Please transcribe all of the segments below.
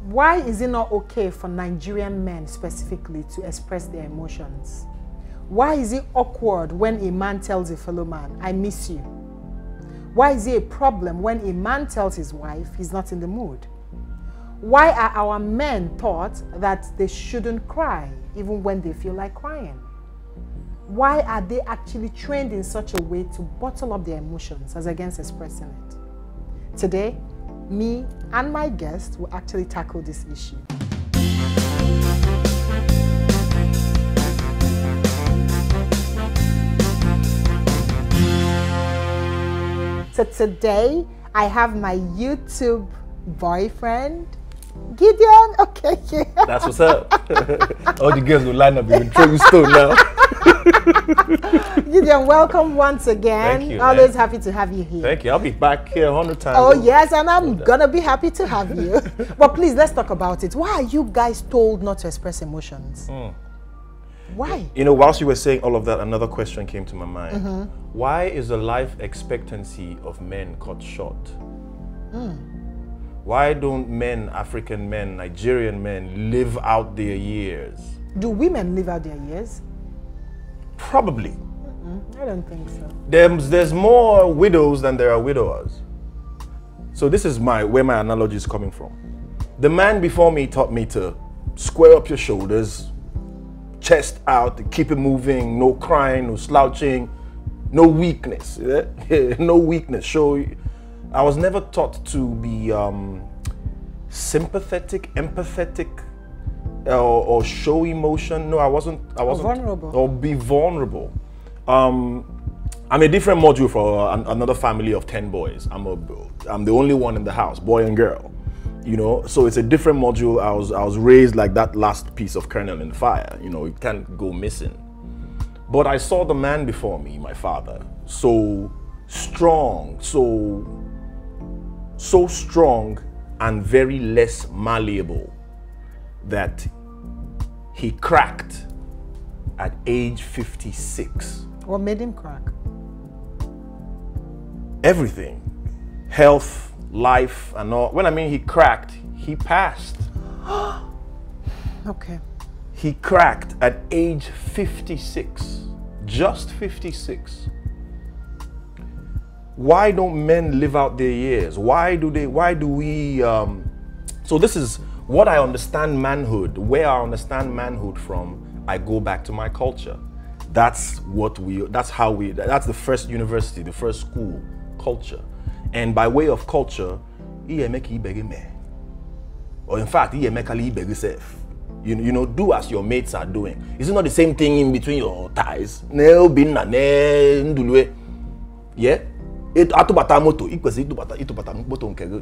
Why is it not okay for Nigerian men specifically to express their emotions? Why is it awkward when a man tells a fellow man, I miss you? Why is it a problem when a man tells his wife he's not in the mood? Why are our men taught that they shouldn't cry even when they feel like crying? Why are they actually trained in such a way to bottle up their emotions as against expressing it? Today, me and my guest will actually tackle this issue. So today, I have my YouTube boyfriend, Gideon Okeke. That's what's up. All the girls will line up in throwing stone now. Gideon, welcome once again. Thank you, always happy to have you here. Thank you. I'll be back here 100 times. Oh yes, and I'm gonna be happy to have you. But please, let's talk about it. Why are you guys told not to express emotions? Why? You know, whilst you were saying all of that, another question came to my mind. Why is the life expectancy of men cut short? Why don't men, African men, Nigerian men, live out their years? Do women live out their years? Probably. I don't think so. There's more widows than there are widowers. So this is where my analogy is coming from. The man before me taught me to square up your shoulders, chest out, keep it moving, no crying, no slouching, no weakness. No weakness. I was never taught to be sympathetic, empathetic, or show emotion. No, I wasn't. Vulnerable. Or be vulnerable. I'm a different module for another family of 10 boys. I'm the only one in the house, boy and girl. You know, so it's a different module. I was raised like that last piece of kernel in the fire. You know, it can't go missing. But I saw the man before me, my father, so strong, so strong and very less malleable that he cracked at age 56. What made him crack? Everything. Health, life, and all. When I mean he cracked, he passed. Okay. He cracked at age 56. Just 56. Why don't men live out their years? Why do we, so this is what I understand manhood, where I understand manhood from, I go back to my culture. That's the first university, the first school, culture. And by way of culture, or in fact, you know, do as your mates are doing. Is it not the same thing in between your thighs? Yeah?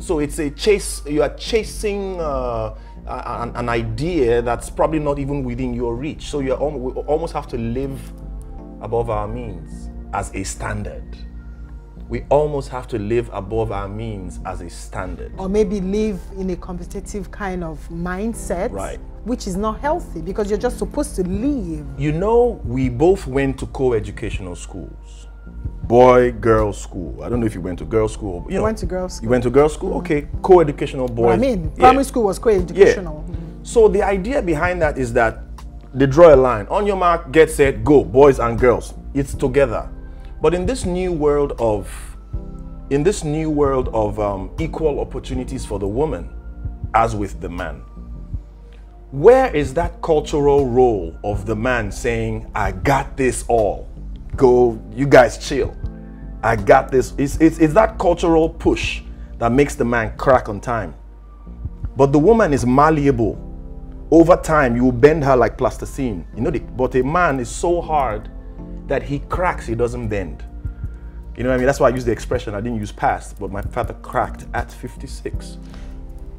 So it's a chase, you are chasing an idea that's probably not even within your reach. So we almost have to live above our means as a standard. We almost have to live above our means as a standard. Or maybe live in a competitive kind of mindset, right, which is not healthy because you're just supposed to live. You know, we both went to co-educational schools. Boy-girl school. I don't know if you went to girls' school. You went to girls' school. You went to girls' school? Okay, co-educational boys. Well, I mean, primary school was co-educational. Yeah. So the idea behind that is that they draw a line. On your mark, get set, go. Boys and girls. It's together. But in this new world of equal opportunities for the woman, as with the man, where is that cultural role of the man saying, I got this all? Go, you guys chill. I got this. It's that cultural push that makes the man crack on time. But the woman is malleable. Over time, you will bend her like plasticine. You know, but a man is so hard that he cracks, he doesn't bend. You know what I mean? That's why I use the expression, I didn't use past, but my father cracked at 56.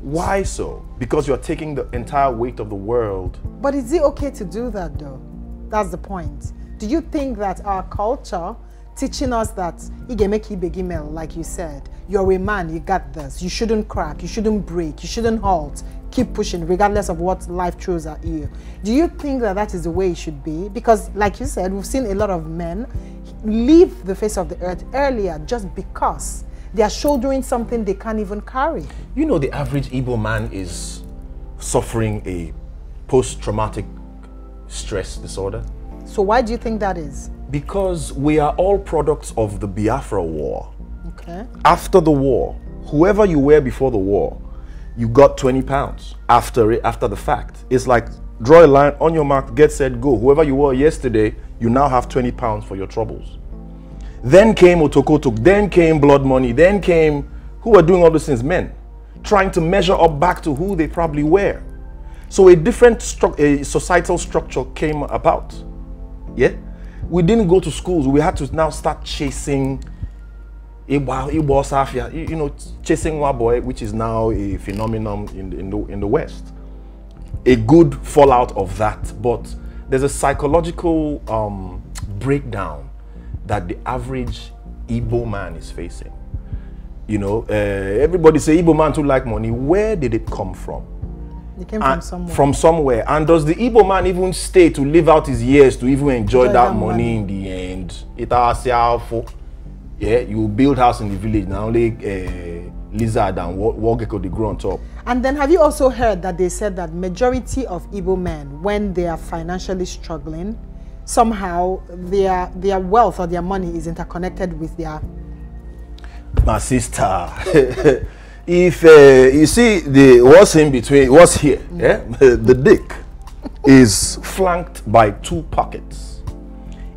Why so? Because you're taking the entire weight of the world. But is it okay to do that though? That's the point. Do you think that our culture teaching us that like you said, you're a man, you got this, you shouldn't crack, you shouldn't break, you shouldn't halt, keep pushing regardless of what life throws at you. Do you think that that is the way it should be? Because like you said, we've seen a lot of men leave the face of the earth earlier just because they are shouldering something they can't even carry. You know, the average Igbo man is suffering a post-traumatic stress disorder. So why do you think that is? Because we are all products of the Biafra War. Okay. After the war, whoever you were before the war, you got 20 pounds after the fact. It's like, draw a line, on your mark, get set, go. Whoever you were yesterday, you now have 20 pounds for your troubles. Then came Otokotok, then came blood money, then came, who were doing all these things? Men. Trying to measure up back to who they probably were. So a different societal structure came about. Yeah? We didn't go to schools. We had to now start chasing Igbo Safia, you know, chasing Waboy, which is now a phenomenon in the West. A good fallout of that, but there's a psychological breakdown that the average Igbo man is facing. You know, everybody say Igbo man too like money. Where did it come from? It came from somewhere. From somewhere. And does the Igbo man even stay to live out his years to even enjoy that money in the end? Yeah, you build house in the village, now only lizard and walk they grow on top. And then have you also heard that they said that majority of Igbo men, when they are financially struggling, somehow their wealth or their money is interconnected with their... My sister, if you see what's in between, what's here, yeah? The dick is flanked by two pockets.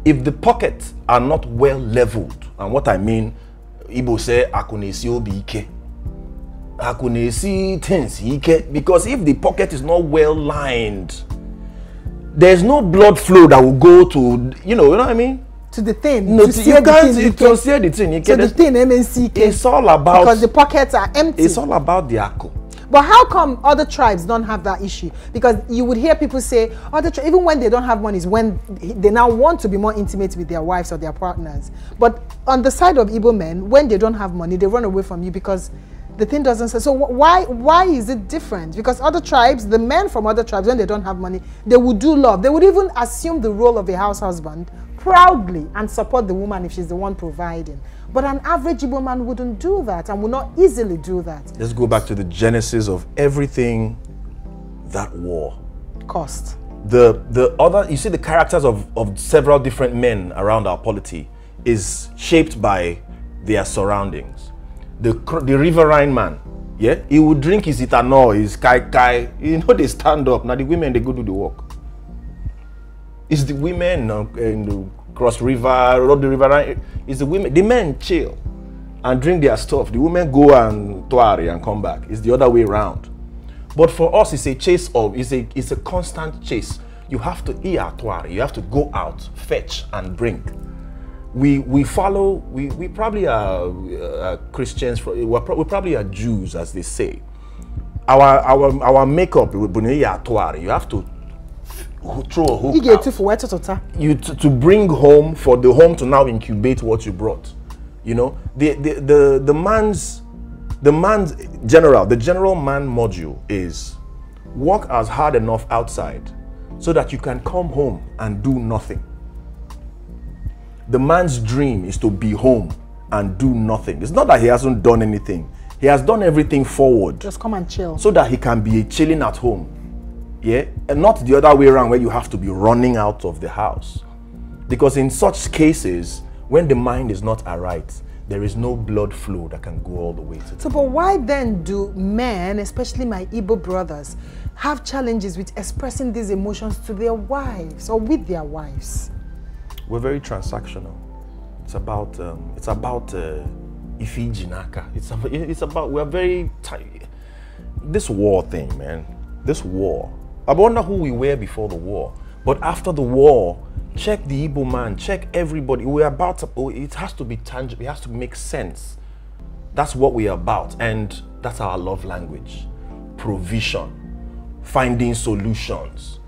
If the pockets are not well leveled, and what I mean, Igbo say, akunesi obi ike. Akunesi tensi ike. Because if the pocket is not well lined, there's no blood flow that will go to, you know what I mean? To the thing. No, you can't consider the thing. So the thing, MNCK. It's all about... Because the pockets are empty. It's all about the ako. But how come other tribes don't have that issue? Because you would hear people say, even when they don't have money, is when they now want to be more intimate with their wives or their partners. But on the side of Igbo men, when they don't have money, they run away from you because the thing doesn't say. So why is it different? Because other tribes, the men from other tribes, when they don't have money, they would do love. They would even assume the role of a house husband proudly and support the woman if she's the one providing. But an average Igbo man wouldn't do that and would not easily do that. Let's go back to the genesis of everything that war cost. The other, you see, the characters of several different men around our polity is shaped by their surroundings. The riverine man, yeah, he would drink his ethanol, his kai, you know, they stand up. Now the women, they go do the work. It's the women in the cross river, road the river. It's the women. The men chill and drink their stuff. The women go and toari and come back. It's the other way around. But for us, it's a chase of. It's a constant chase. You have to eat toari. You have to go out, fetch and bring. We follow. We probably are Christians. We probably are Jews, as they say. Our makeup. You have to throw a hook out. To bring home, for the home to now incubate what you brought. You know, the general man module is work as hard enough outside so that you can come home and do nothing. The man's dream is to be home and do nothing. It's not that he hasn't done anything. He has done everything forward. Just come and chill. So that he can be chilling at home. Yeah, and not the other way around where you have to be running out of the house. Because in such cases, when the mind is not aright, there is no blood flow that can go all the way to the... So, but why then do men, especially my Igbo brothers, have challenges with expressing these emotions to their wives or with their wives? We're very transactional. It's about ifijinaka. It's about, we're very tight. This war thing, man. This war. I wonder who we were before the war. But after the war, check the Igbo man, check everybody. We're about to, it has to be tangible, it has to make sense. That's what we're about, and that's our love language. Provision, finding solutions,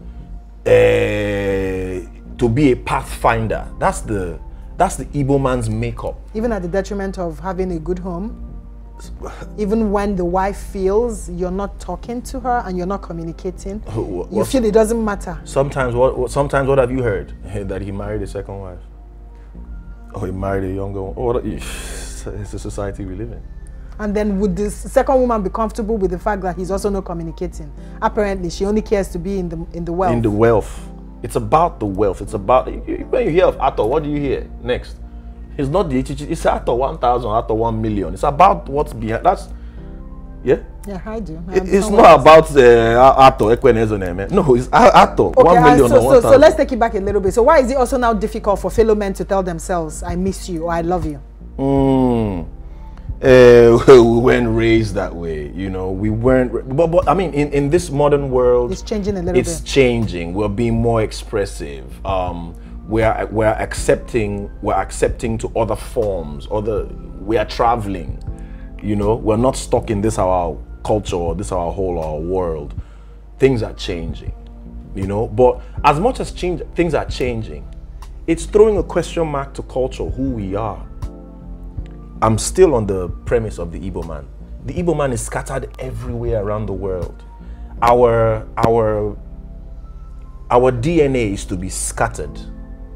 to be a pathfinder. That's the Igbo man's makeup. Even at the detriment of having a good home? Even when the wife feels you're not talking to her and you're not communicating, you feel it doesn't matter. Sometimes what have you heard? That he married a second wife. Or he married a younger one. It's the society we live in. And then would this second woman be comfortable with the fact that he's also not communicating? Apparently, she only cares to be in the wealth. In the wealth. It's about the wealth. It's about, when you hear of Ato, what do you hear next? It's not the HHG, it's Ato 1,000, Ato 1 million. It's about what's behind, that's, yeah? Yeah, I do. It's not about Ato, Ekwenezoneme. No, it's Ato, okay, 1 million or 1,000. So let's take it back a little bit. So why is it also now difficult for fellow men to tell themselves, I miss you or I love you? We weren't raised that way, you know. We weren't, but I mean, in this modern world, it's changing a little bit. It's changing. We're being more expressive. We're accepting to other forms. We are traveling, you know. We're not stuck in this our culture or this our whole our world. Things are changing, you know. But as much as things are changing, it's throwing a question mark to culture, who we are. I'm still on the premise of the Igbo man. The Igbo man is scattered everywhere around the world. Our DNA is to be scattered,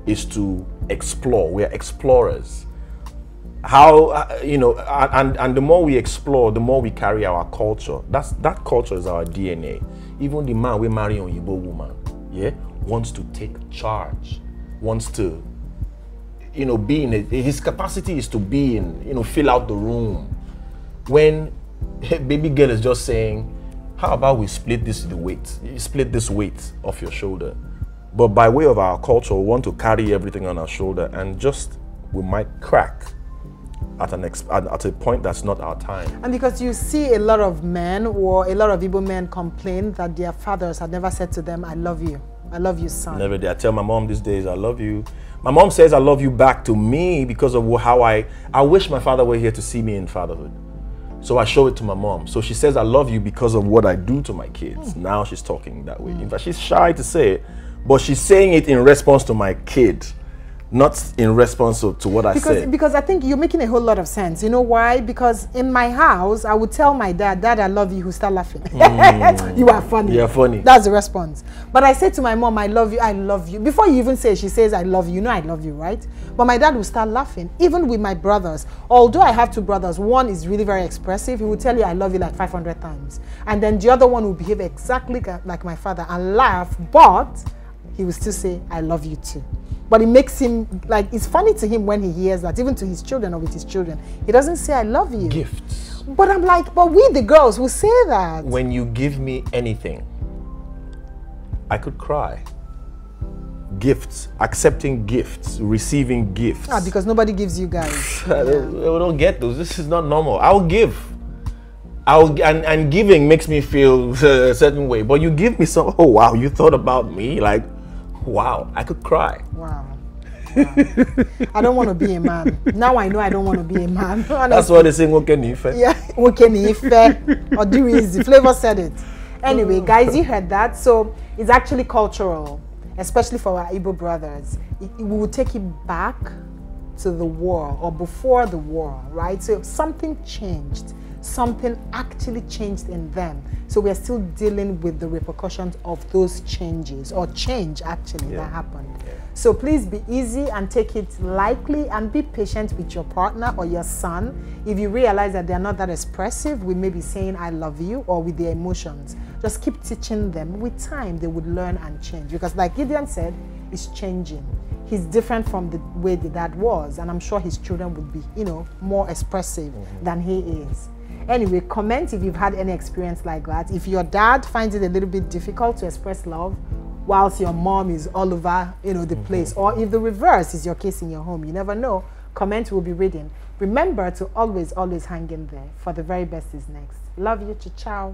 is to explore. We are explorers. How, you know, and the more we explore, the more we carry our culture. That culture is our DNA. Even the man we marry an Igbo woman, yeah, wants to take charge, wants to, you know, be in it. His capacity is to be in, you know, fill out the room. When baby girl is just saying, how about we split this weight off your shoulder? But by way of our culture, we want to carry everything on our shoulder, and just we might crack at a point that's not our time. And because you see a lot of men or a lot of Igbo men complain that their fathers had never said to them, I love you. I love you, son. Never did. I tell my mom these days, I love you. My mom says I love you back to me because of how I wish my father were here to see me in fatherhood. So I show it to my mom. So she says I love you because of what I do to my kids. Now she's talking that way. In fact, she's shy to say it, but she's saying it in response to my kid, not in response to what I said. Because I think you're making a whole lot of sense. You know why? Because in my house, I would tell my dad, Dad, I love you, he'll start laughing. You are funny. You're funny. That's the response. But I say to my mom, I love you, I love you. Before you even say, she says, I love you. You know I love you, right? But my dad will start laughing. Even with my brothers. Although I have two brothers, one is really very expressive. He will tell you, I love you like 500 times. And then the other one will behave exactly like my father and laugh, but he will still say, I love you too. But it makes him, like, it's funny to him when he hears that, even to his children or with his children. He doesn't say, I love you. Gifts. But I'm like, but we, the girls, will say that. When you give me anything, I could cry. Gifts, accepting gifts, receiving gifts. Because nobody gives you guys. We don't get those. This is not normal. I'll give. And giving makes me feel a certain way. But you give me some, oh wow, you thought about me, like, wow, I could cry. Wow. I don't want to be a man. Now I know I don't want to be a man. Honestly. That's why they say Wokenife. Yeah, Wokenife. Or do easy. Flavor said it. Anyway, guys, you heard that. So it's actually cultural, especially for our Igbo brothers. We will take it back to the war or before the war, right? So something changed. Something actually changed in them. So we are still dealing with the repercussions of those changes, or change actually that happened. Yeah. So please be easy and take it lightly and be patient with your partner or your son. If you realize that they're not that expressive, we may be saying I love you or with their emotions. Just keep teaching them. With time, they would learn and change. Because like Gideon said, it's changing. He's different from the way the dad was, and I'm sure his children would be, you know, more expressive than he is. Anyway, comment if you've had any experience like that. If your dad finds it a little bit difficult to express love whilst your mom is all over, you know, the place, or if the reverse is your case in your home, you never know. Comment, we'll be reading. Remember to always hang in there, for the very best is next. Love you, ciao.